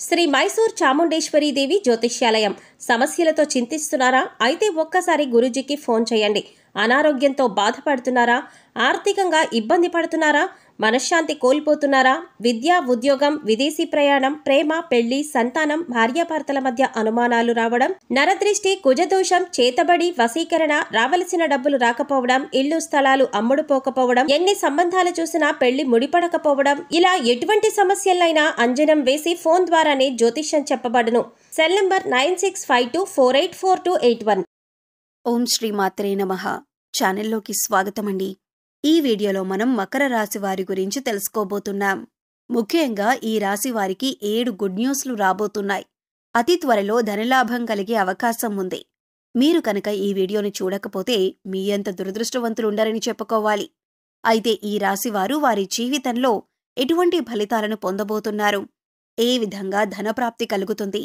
శ్రీ మైసూర్ చాముండేశ్వరి దేవి జ్యోతిష్యాలయం. సమస్యలతో చింతిస్తున్నారా? అయితే ఒక్కసారి గురూజీకి ఫోన్ చేయండి. అనారోగ్యంతో బాధపడుతున్నారా? ఆర్థికంగా ఇబ్బంది పడుతున్నారా? మనశ్శాంతి కోల్పోతున్నారా? విద్య, ఉద్యోగం, విదేశీ ప్రయాణం, ప్రేమ, పెళ్లి, సంతానం, భార్యాభర్తల మధ్య అనుమానాలు రావడం, నరదృష్టి, కుజదోషం, చేతబడి, వశీకరణ, రావలసిన డబ్బులు రాకపోవడం, ఇల్లు స్థలాలు అమ్ముడుపోకపోవడం, ఎన్ని సంబంధాలు చూసినా పెళ్లి ముడిపడకపోవడం, ఇలా ఎటువంటి సమస్యలైనా అంజనం వేసి ఫోన్ ద్వారానే జ్యోతిష్యం చెప్పబడును. Cell number 9652484281. ఓం శ్రీ మాత్రే నమః. ఛానల్లోకి స్వాగతమండి. ఈ వీడియోలో మనం మకర రాశి వారి గురించి తెలుసుకోబోతున్నాం. ముఖ్యంగా ఈ రాశి వారికి 7 గుడ్ న్యూస్లు రాబోతున్నాయి. అతి త్వరలో ధనలాభం కలిగే అవకాశం ఉంది. మీరు కనుక ఈ వీడియోని చూడకపోతే మీ అంత దురదృష్టవంతులుండరని చెప్పుకోవాలి. అయితే ఈ రాశివారు వారి జీవితంలో ఎటువంటి ఫలితాలను పొందబోతున్నారు, ఏ విధంగా ధనప్రాప్తి కలుగుతుంది,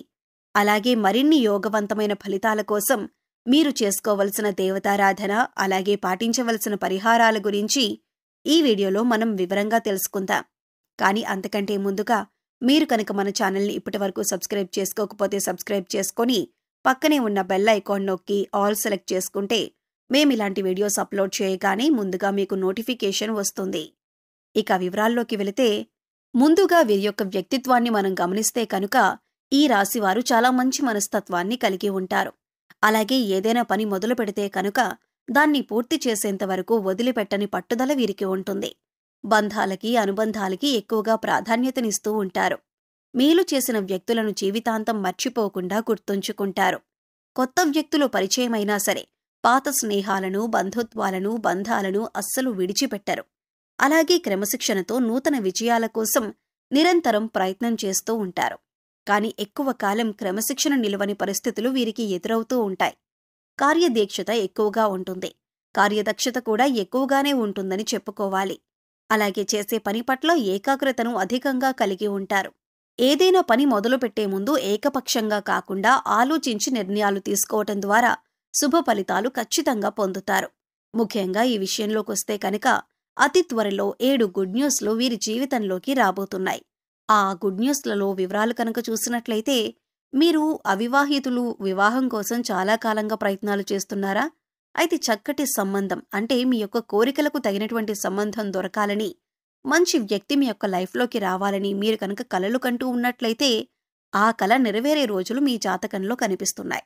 అలాగే మరిన్ని యోగవంతమైన ఫలితాల కోసం మీరు చేసుకోవలసిన దేవతారాధన, అలాగే పాటించవలసిన పరిహారాల గురించి ఈ వీడియోలో మనం వివరంగా తెలుసుకుందాం. కానీ అంతకంటే ముందుగా మీరు కనుక మన ఛానల్ని ఇప్పటివరకు సబ్స్క్రైబ్ చేసుకోకపోతే సబ్స్క్రైబ్ చేసుకొని పక్కనే ఉన్న బెల్ ఐకాన్ నొక్కి ఆల్ సెలెక్ట్ చేసుకుంటే మేమిలాంటి వీడియోస్ అప్లోడ్ చేయగానే ముందుగా మీకు నోటిఫికేషన్ వస్తుంది. ఇక వివరాల్లోకి వెళితే, ముందుగా వీరి యొక్క వ్యక్తిత్వాన్ని మనం గమనిస్తే కనుక ఈ రాశివారు చాలా మంచి మనస్తత్వాన్ని కలిగి ఉంటారు. అలాగే ఏదైనా పని మొదలు పెడితే కనుక దాన్ని పూర్తి చేసేంత వరకు వదిలిపెట్టని పట్టుదల వీరికి ఉంటుంది. బంధాలకి, అనుబంధాలకి ఎక్కువగా ప్రాధాన్యతనిస్తూ ఉంటారు. మేలు చేసిన వ్యక్తులను జీవితాంతం మర్చిపోకుండా గుర్తుంచుకుంటారు. కొత్త వ్యక్తులు పరిచయమైనా సరే పాత స్నేహాలను, బంధుత్వాలను, బంధాలను అస్సలు విడిచిపెట్టరు. అలాగే క్రమశిక్షణతో నూతన విజయాల కోసం నిరంతరం ప్రయత్నం చేస్తూ ఉంటారు. కానీ ఎక్కువ కాలం క్రమశిక్షణ నిలవని పరిస్థితులు వీరికి ఎదురవుతూ ఉంటాయి. కార్యదీక్షత ఎక్కువగా ఉంటుంది. కార్యదక్షత కూడా ఎక్కువగానే ఉంటుందని చెప్పుకోవాలి. అలాగే చేసే పని పట్ల ఏకాగ్రతను అధికంగా కలిగి ఉంటారు. ఏదైనా పని మొదలుపెట్టే ముందు ఏకపక్షంగా కాకుండా ఆలోచించి నిర్ణయాలు తీసుకోవటం ద్వారా శుభ ఫలితాలు ఖచ్చితంగా పొందుతారు. ముఖ్యంగా ఈ విషయంలోకొస్తే కనుక అతి త్వరలో 7 గుడ్ న్యూస్లు వీరి జీవితంలోకి రాబోతున్నాయి. ఆ గుడ్ న్యూస్లలో వివరాలు కనుక చూసినట్లయితే, మీరు అవివాహితులు వివాహం కోసం చాలా కాలంగా ప్రయత్నాలు చేస్తున్నారా? అయితే చక్కటి సంబంధం, అంటే మీ యొక్క కోరికలకు తగినటువంటి సంబంధం దొరకాలని, మంచి వ్యక్తి మీ యొక్క లైఫ్లోకి రావాలని మీరు కనుక కలలు కంటూ ఉన్నట్లయితే ఆ కల నెరవేరే రోజులు మీ జాతకంలో కనిపిస్తున్నాయి.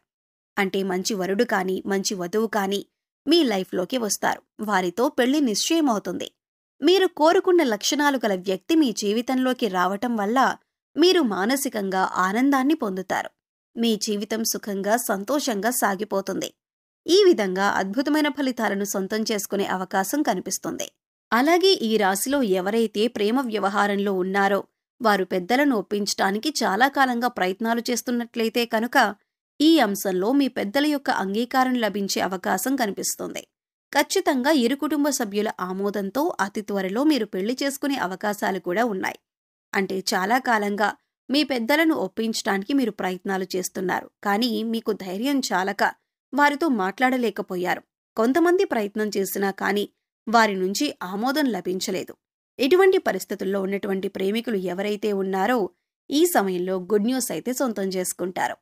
అంటే మంచి వరుడు కానీ, మంచి వధువు కానీ మీ లైఫ్లోకి వస్తారు. వారితో పెళ్లి నిశ్చయమవుతుంది. మీరు కోరుకున్న లక్షణాలు గల వ్యక్తి మీ జీవితంలోకి రావటం వల్ల మీరు మానసికంగా ఆనందాన్ని పొందుతారు. మీ జీవితం సుఖంగా, సంతోషంగా సాగిపోతుంది. ఈ విధంగా అద్భుతమైన ఫలితాలను సొంతం చేసుకునే అవకాశం కనిపిస్తుంది. అలాగే ఈ రాశిలో ఎవరైతే ప్రేమ వ్యవహారంలో ఉన్నారో వారు పెద్దలను ఒప్పించటానికి చాలా కాలంగా ప్రయత్నాలు చేస్తున్నట్లయితే కనుక ఈ అంశంలో మీ పెద్దల యొక్క అంగీకారం లభించే అవకాశం కనిపిస్తుంది. ఖచ్చితంగా ఇరు కుటుంబ సభ్యుల ఆమోదంతో అతి త్వరలో మీరు పెళ్లి చేసుకునే అవకాశాలు కూడా ఉన్నాయి. అంటే చాలా కాలంగా మీ పెద్దలను ఒప్పించడానికి మీరు ప్రయత్నాలు చేస్తున్నారు. కానీ మీకు ధైర్యం చాలక వారితో మాట్లాడలేకపోయారు. కొంతమంది ప్రయత్నం చేసినా కానీ వారి నుంచి ఆమోదం లభించలేదు. ఇటువంటి పరిస్థితుల్లో ఉన్నటువంటి ప్రేమికులు ఎవరైతే ఉన్నారో ఈ సమయంలో గుడ్ న్యూస్ అయితే సొంతం చేసుకుంటారు.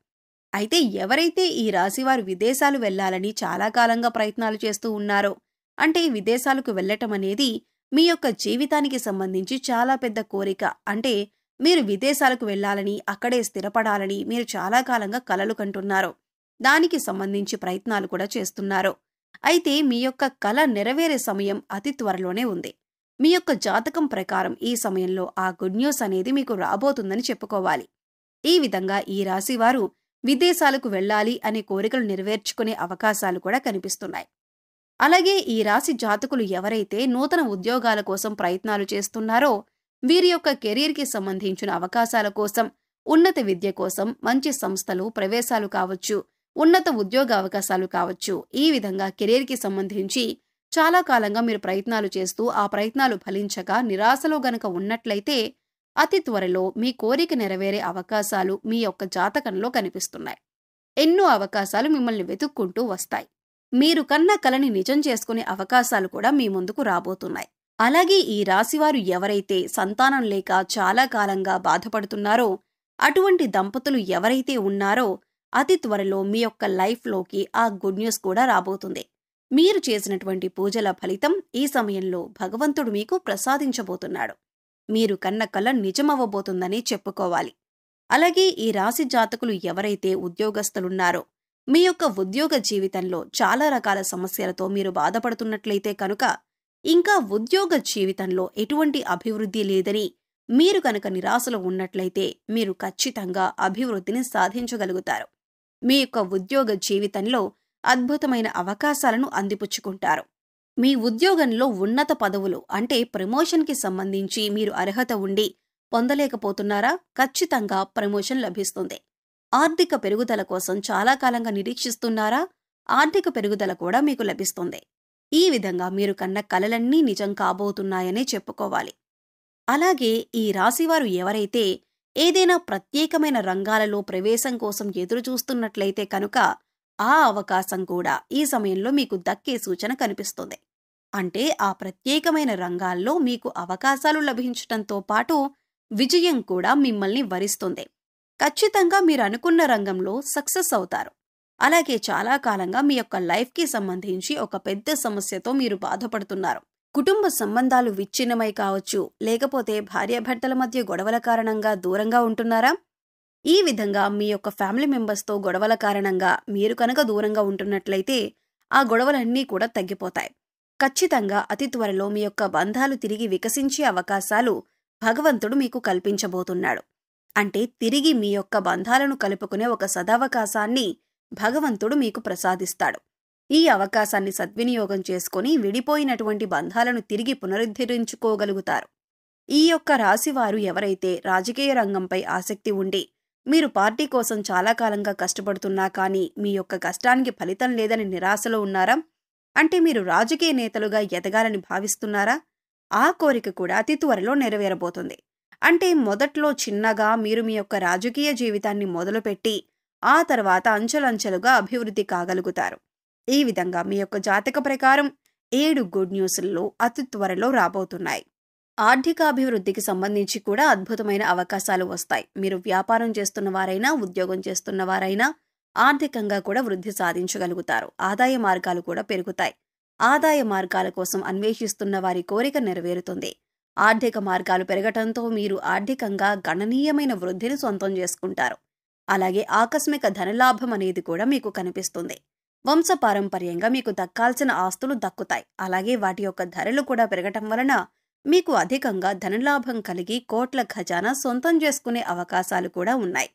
అయితే ఎవరైతే ఈ రాశివారు విదేశాలు వెళ్లాలని చాలా కాలంగా ప్రయత్నాలు చేస్తూ ఉన్నారో, అంటే విదేశాలకు వెళ్లటం అనేది మీ యొక్క జీవితానికి సంబంధించి చాలా పెద్ద కోరిక. అంటే మీరు విదేశాలకు వెళ్లాలని, అక్కడే స్థిరపడాలని మీరు చాలా కాలంగా కలలు కంటున్నారో, దానికి సంబంధించి ప్రయత్నాలు కూడా చేస్తున్నారో, అయితే మీ యొక్క కల నెరవేరే సమయం అతి త్వరలోనే ఉంది. మీ యొక్క జాతకం ప్రకారం ఈ సమయంలో ఆ గుడ్ న్యూస్ అనేది మీకు రాబోతుందని చెప్పుకోవాలి. ఈ విధంగా ఈ రాశివారు విదేశాలకు వెళ్లాలి అనే కోరికలు నెరవేర్చుకునే అవకాశాలు కూడా కనిపిస్తున్నాయి. అలాగే ఈ రాశి జాతకులు ఎవరైతే నూతన ఉద్యోగాల కోసం ప్రయత్నాలు చేస్తున్నారో వీరి యొక్క కెరీర్కి సంబంధించిన అవకాశాల కోసం, ఉన్నత విద్య కోసం మంచి సంస్థలు ప్రవేశాలు కావచ్చు, ఉన్నత ఉద్యోగ అవకాశాలు కావచ్చు, ఈ విధంగా కెరీర్కి సంబంధించి చాలా కాలంగా మీరు ప్రయత్నాలు చేస్తూ ఆ ప్రయత్నాలు ఫలించక నిరాశలో గనక ఉన్నట్లయితే అతి త్వరలో మీ కోరిక నెరవేరే అవకాశాలు మీ యొక్క జాతకంలో కనిపిస్తున్నాయి. ఎన్నో అవకాశాలు మిమ్మల్ని వెతుక్కుంటూ వస్తాయి. మీరు కన్న కలని నిజం చేసుకునే అవకాశాలు కూడా మీ ముందుకు రాబోతున్నాయి. అలాగే ఈ రాశివారు ఎవరైతే సంతానం లేక చాలా కాలంగా బాధపడుతున్నారో అటువంటి దంపతులు ఎవరైతే ఉన్నారో అతి త్వరలో మీ యొక్క లైఫ్లోకి ఆ గుడ్ న్యూస్ కూడా రాబోతుంది. మీరు చేసినటువంటి పూజల ఫలితం ఈ సమయంలో భగవంతుడు మీకు ప్రసాదించబోతున్నాడు. మీరు కన్న కల నిజమవ్వబోతుందని చెప్పుకోవాలి. అలాగే ఈ రాశి జాతకులు ఎవరైతే ఉద్యోగస్తులున్నారో మీ యొక్క ఉద్యోగ జీవితంలో చాలా రకాల సమస్యలతో మీరు బాధపడుతున్నట్లయితే కనుక, ఇంకా ఉద్యోగ జీవితంలో ఎటువంటి అభివృద్ధి లేదని మీరు కనుక నిరాశలో ఉన్నట్లయితే మీరు ఖచ్చితంగా అభివృద్ధిని సాధించగలుగుతారు. మీ యొక్క ఉద్యోగ జీవితంలో అద్భుతమైన అవకాశాలను అందిపుచ్చుకుంటారు. మీ ఉద్యోగంలో ఉన్నత పదవులు అంటే ప్రమోషన్కి సంబంధించి మీరు అర్హత ఉండి పొందలేకపోతున్నారా? ఖచ్చితంగా ప్రమోషన్ లభిస్తుంది. ఆర్థిక పెరుగుదల కోసం చాలా కాలంగా నిరీక్షిస్తున్నారా? ఆర్థిక పెరుగుదల కూడా మీకు లభిస్తుంది. ఈ విధంగా మీరు కన్న కలలన్నీ నిజం కాబోతున్నాయనే చెప్పుకోవాలి. అలాగే ఈ రాశివారు ఎవరైతే ఏదైనా ప్రత్యేకమైన రంగాలలో ప్రవేశం కోసం ఎదురు చూస్తున్నట్లయితే కనుక ఆ అవకాశం కూడా ఈ సమయంలో మీకు దక్కే సూచన కనిపిస్తుంది. అంటే ఆ ప్రత్యేకమైన రంగాల్లో మీకు అవకాశాలు లభించటంతో పాటు విజయం కూడా మిమ్మల్ని వరిస్తుంది. ఖచ్చితంగా మీరు అనుకున్న రంగంలో సక్సెస్ అవుతారు. అలాగే చాలా కాలంగా మీ యొక్క లైఫ్కి సంబంధించి ఒక పెద్ద సమస్యతో మీరు బాధపడుతున్నారు. కుటుంబ సంబంధాలు విచ్ఛిన్నమై కావచ్చు, లేకపోతే భార్యాభర్తల మధ్య గొడవల కారణంగా దూరంగా ఉంటున్నారా? ఈ విధంగా మీ యొక్క ఫ్యామిలీ మెంబర్స్తో గొడవల కారణంగా మీరు కనుక దూరంగా ఉంటున్నట్లయితే ఆ గొడవలన్నీ కూడా తగ్గిపోతాయి. ఖచ్చితంగా అతి త్వరలో మీ యొక్క బంధాలు తిరిగి వికసించే అవకాశాలు భగవంతుడు మీకు కల్పించబోతున్నాడు. అంటే తిరిగి మీ యొక్క బంధాలను కలుపుకునే ఒక సదవకాశాన్ని భగవంతుడు మీకు ప్రసాదిస్తాడు. ఈ అవకాశాన్ని సద్వినియోగం చేసుకుని విడిపోయినటువంటి బంధాలను తిరిగి పునరుద్ధరించుకోగలుగుతారు. ఈ యొక్క రాశివారు ఎవరైతే రాజకీయ రంగంపై ఆసక్తి ఉండి మీరు పార్టీ కోసం చాలా కాలంగా కష్టపడుతున్నా కానీ మీ యొక్క కష్టానికి ఫలితం లేదని నిరాశలో ఉన్నారా? అంటే మీరు రాజకీయ నేతలుగా ఎదగాలని భావిస్తున్నారా? ఆ కోరిక కూడా అతి త్వరలో నెరవేరబోతుంది. అంటే మొదట్లో చిన్నగా మీరు మీ యొక్క రాజకీయ జీవితాన్ని మొదలుపెట్టి ఆ తర్వాత అంచెలంచెలుగా అభివృద్ధి కాగలుగుతారు. ఈ విధంగా మీ యొక్క జాతక ప్రకారం 7 గుడ్ న్యూస్ల్లో అతి త్వరలో రాబోతున్నాయి. ఆర్థికాభివృద్ధికి సంబంధించి కూడా అద్భుతమైన అవకాశాలు వస్తాయి. మీరు వ్యాపారం చేస్తున్న వారైనా, ఉద్యోగం చేస్తున్న వారైనా ఆర్థికంగా కూడా వృద్ధి సాధించగలుగుతారు. ఆదాయ మార్గాలు కూడా పెరుగుతాయి. ఆదాయ మార్గాల కోసం అన్వేషిస్తున్న వారి కోరిక నెరవేరుతుంది. ఆర్థిక మార్గాలు పెరగటంతో మీరు ఆర్థికంగా గణనీయమైన వృద్ధిని సొంతం చేసుకుంటారు. అలాగే ఆకస్మిక ధనలాభం అనేది కూడా మీకు కనిపిస్తుంది. వంశపారంపర్యంగా మీకు దక్కాల్సిన ఆస్తులు దక్కుతాయి. అలాగే వాటి యొక్క ధరలు కూడా పెరగటం వలన మీకు అధికంగా ధనలాభం కలిగి కోట్ల ఖజానా సొంతం చేసుకునే అవకాశాలు కూడా ఉన్నాయి.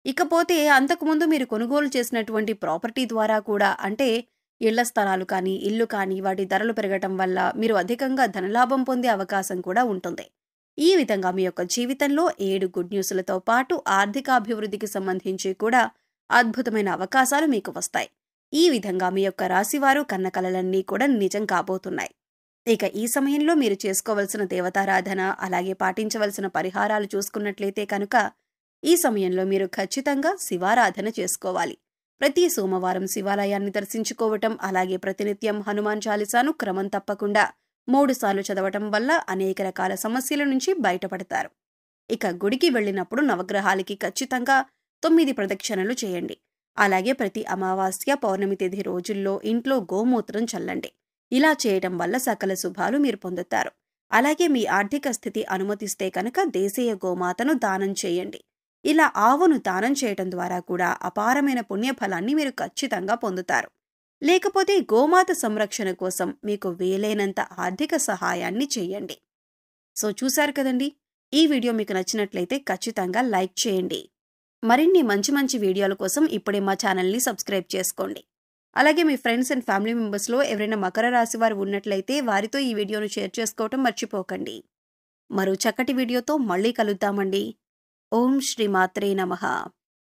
ఇకపోతే అంతకుముందు మీరు కొనుగోలు చేసినటువంటి ప్రాపర్టీ ద్వారా కూడా, అంటే ఇళ్ల స్థలాలు కానీ, ఇల్లు కానీ, వాటి ధరలు పెరగటం వల్ల మీరు అధికంగా ధనలాభం పొందే అవకాశం కూడా ఉంటుంది. ఈ విధంగా మీ యొక్క జీవితంలో 7 గుడ్ న్యూస్లతో పాటు ఆర్థికాభివృద్ధికి సంబంధించి కూడా అద్భుతమైన అవకాశాలు మీకు వస్తాయి. ఈ విధంగా మీ యొక్క రాశివారు కన్న కలలన్నీ కూడా నిజం కాబోతున్నాయి. ఇక ఈ సమయంలో మీరు చేసుకోవలసిన దేవతారాధన, అలాగే పాటించవలసిన పరిహారాలు చూసుకున్నట్లయితే కనుక ఈ సమయంలో మీరు ఖచ్చితంగా శివారాధన చేసుకోవాలి. ప్రతి సోమవారం శివాలయాన్ని దర్శించుకోవటం, అలాగే ప్రతినిత్యం హనుమాన్ చాలీసాను క్రమం తప్పకుండా 3 సార్లు చదవటం వల్ల అనేక రకాల సమస్యల నుంచి బయటపడతారు. ఇక గుడికి వెళ్ళినప్పుడు నవగ్రహాలకి ఖచ్చితంగా 9 ప్రదక్షిణలు చేయండి. అలాగే ప్రతి అమావాస్య, పౌర్ణమి తిథి రోజుల్లో ఇంట్లో గోమూత్రం చల్లండి. ఇలా చేయటం వల్ల సకల శుభాలు మీరు పొందుతారు. అలాగే మీ ఆర్థిక స్థితి అనుమతిస్తే కనుక దేశీయ గోమాతను దానం చేయండి. ఇలా ఆవును దానం చేయటం ద్వారా కూడా అపారమైన పుణ్యఫలాన్ని మీరు ఖచ్చితంగా పొందుతారు. లేకపోతే గోమాత సంరక్షణ కోసం మీకు వీలైనంత ఆర్థిక సహాయాన్ని చేయండి. సో చూశారు కదండి, ఈ వీడియో మీకు నచ్చినట్లయితే ఖచ్చితంగా లైక్ చేయండి. మరిన్ని మంచి మంచి వీడియోల కోసం ఇప్పుడే మా ఛానల్ని సబ్స్క్రైబ్ చేసుకోండి. అలాగే మీ ఫ్రెండ్స్ అండ్ ఫ్యామిలీ మెంబర్స్లో ఎవరైనా మకర రాశి వారు ఉన్నట్లయితే వారితో ఈ వీడియోను షేర్ చేసుకోవటం మర్చిపోకండి. మరో చక్కటి వీడియోతో మళ్ళీ కలుద్దామండి. ఓం శ్రీ మాత్రే నమః.